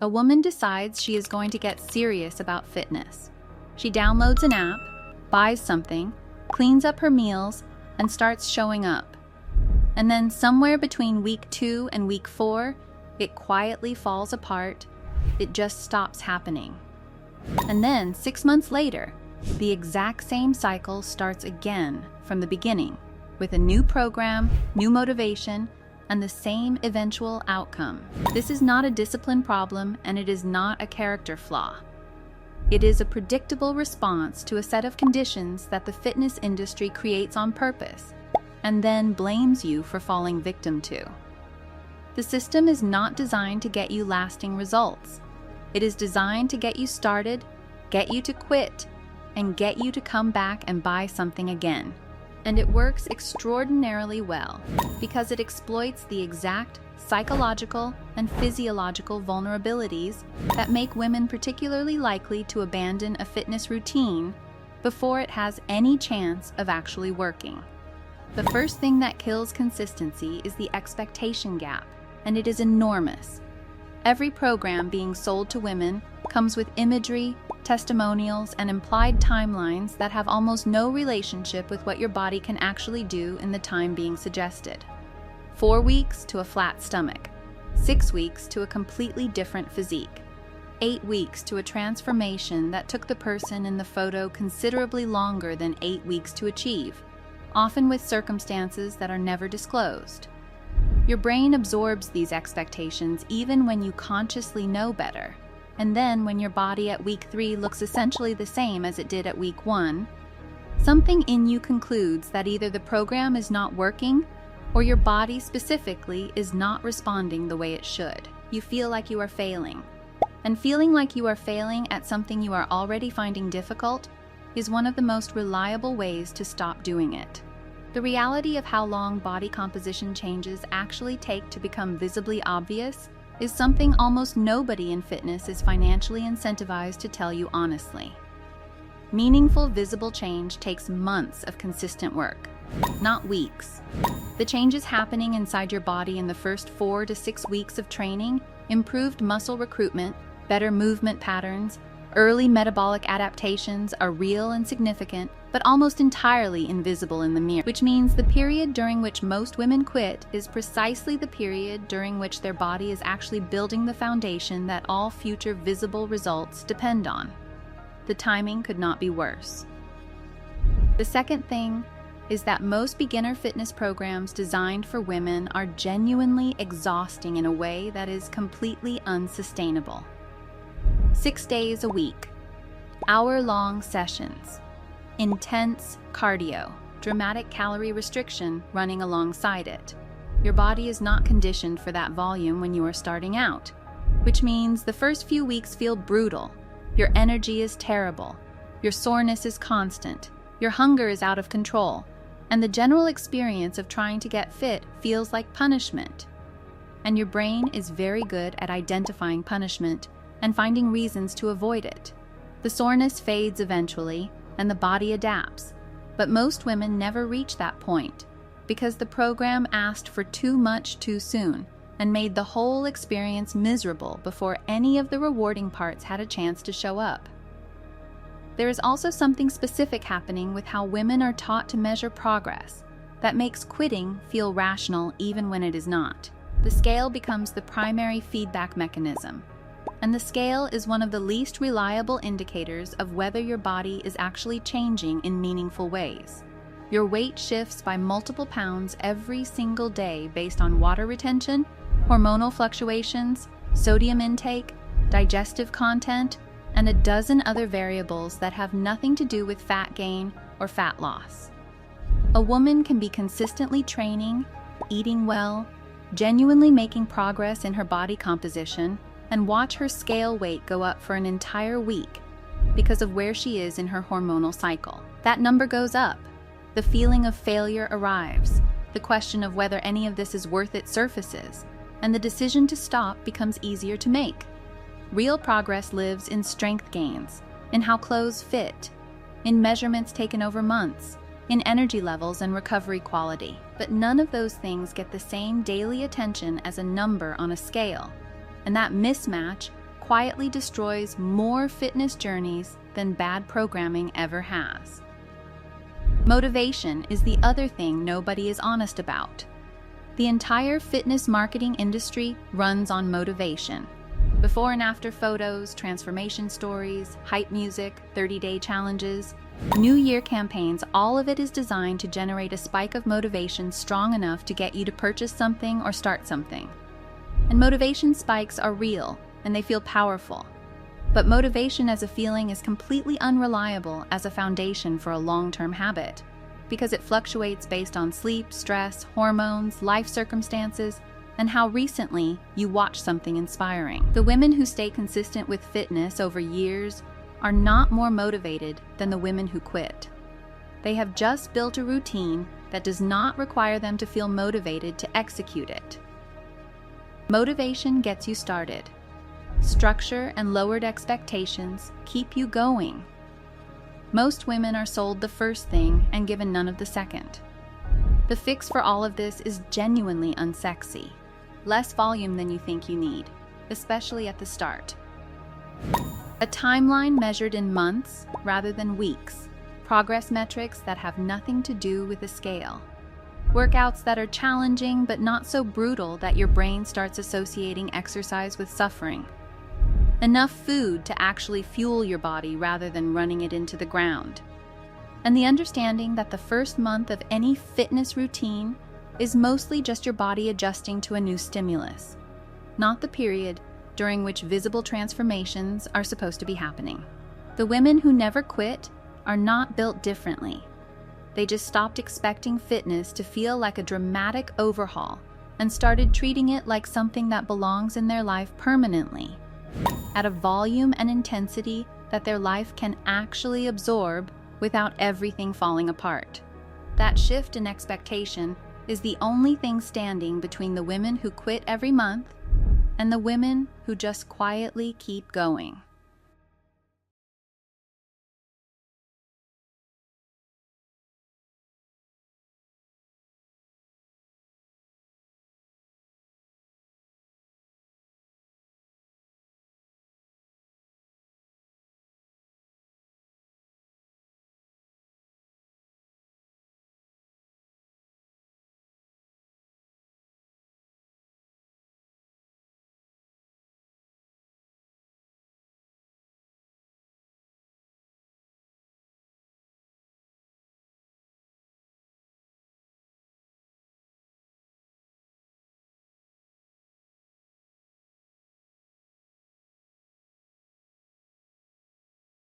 A woman decides she is going to get serious about fitness. She downloads an app, buys something, cleans up her meals, and starts showing up. And then somewhere between week 2 and week 4, it quietly falls apart. It just stops happening. And then 6 months later, the exact same cycle starts again from the beginning, with a new program, new motivation, and the same eventual outcome. This is not a discipline problem, and it is not a character flaw. It is a predictable response to a set of conditions that the fitness industry creates on purpose, and then blames you for falling victim to. The system is not designed to get you lasting results. It is designed to get you started, get you to quit, and get you to come back and buy something again. And it works extraordinarily well because it exploits the exact psychological and physiological vulnerabilities that make women particularly likely to abandon a fitness routine before it has any chance of actually working. The first thing that kills consistency is the expectation gap, and it is enormous. Every program being sold to women comes with imagery, testimonials, and implied timelines that have almost no relationship with what your body can actually do in the time being suggested. 4 weeks to a flat stomach, 6 weeks to a completely different physique, 8 weeks to a transformation that took the person in the photo considerably longer than 8 weeks to achieve, often with circumstances that are never disclosed. Your brain absorbs these expectations even when you consciously know better. And then when your body at week 3 looks essentially the same as it did at week 1, something in you concludes that either the program is not working or your body specifically is not responding the way it should. You feel like you are failing. And feeling like you are failing at something you are already finding difficult is one of the most reliable ways to stop doing it. The reality of how long body composition changes actually take to become visibly obvious is something almost nobody in fitness is financially incentivized to tell you honestly. Meaningful visible change takes months of consistent work, not weeks. The changes happening inside your body in the first 4 to 6 weeks of training, improved muscle recruitment, better movement patterns, early metabolic adaptations are real and significant, but almost entirely invisible in the mirror, which means the period during which most women quit is precisely the period during which their body is actually building the foundation that all future visible results depend on. The timing could not be worse. The second thing is that most beginner fitness programs designed for women are genuinely exhausting in a way that is completely unsustainable. 6 days a week, hour-long sessions, intense cardio, dramatic calorie restriction running alongside it. Your body is not conditioned for that volume when you are starting out, which means the first few weeks feel brutal. Your energy is terrible, your soreness is constant, your hunger is out of control, and the general experience of trying to get fit feels like punishment. And your brain is very good at identifying punishment and finding reasons to avoid it. The soreness fades eventually, and the body adapts, but most women never reach that point because the program asked for too much too soon and made the whole experience miserable before any of the rewarding parts had a chance to show up. There is also something specific happening with how women are taught to measure progress that makes quitting feel rational even when it is not. The scale becomes the primary feedback mechanism, and the scale is one of the least reliable indicators of whether your body is actually changing in meaningful ways. Your weight shifts by multiple pounds every single day based on water retention, hormonal fluctuations, sodium intake, digestive content, and a dozen other variables that have nothing to do with fat gain or fat loss. A woman can be consistently training, eating well, genuinely making progress in her body composition, and watch her scale weight go up for an entire week because of where she is in her hormonal cycle. That number goes up. The feeling of failure arrives. The question of whether any of this is worth it surfaces, and the decision to stop becomes easier to make. Real progress lives in strength gains, in how clothes fit, in measurements taken over months, in energy levels and recovery quality. But none of those things get the same daily attention as a number on a scale. And that mismatch quietly destroys more fitness journeys than bad programming ever has. Motivation is the other thing nobody is honest about. The entire fitness marketing industry runs on motivation. Before and after photos, transformation stories, hype music, 30-day challenges, New Year campaigns, all of it is designed to generate a spike of motivation strong enough to get you to purchase something or start something. And motivation spikes are real, and they feel powerful. But motivation as a feeling is completely unreliable as a foundation for a long-term habit, because it fluctuates based on sleep, stress, hormones, life circumstances, and how recently you watch something inspiring. The women who stay consistent with fitness over years are not more motivated than the women who quit. They have just built a routine that does not require them to feel motivated to execute it. Motivation gets you started. Structure and lowered expectations keep you going. Most women are sold the first thing and given none of the second. The fix for all of this is genuinely unsexy. Less volume than you think you need, especially at the start. A timeline measured in months rather than weeks. Progress metrics that have nothing to do with a scale. Workouts that are challenging but not so brutal that your brain starts associating exercise with suffering. Enough food to actually fuel your body rather than running it into the ground. And the understanding that the first month of any fitness routine is mostly just your body adjusting to a new stimulus, not the period during which visible transformations are supposed to be happening. The women who never quit are not built differently. They just stopped expecting fitness to feel like a dramatic overhaul and started treating it like something that belongs in their life permanently, at a volume and intensity that their life can actually absorb without everything falling apart. That shift in expectation is the only thing standing between the women who quit every month and the women who just quietly keep going.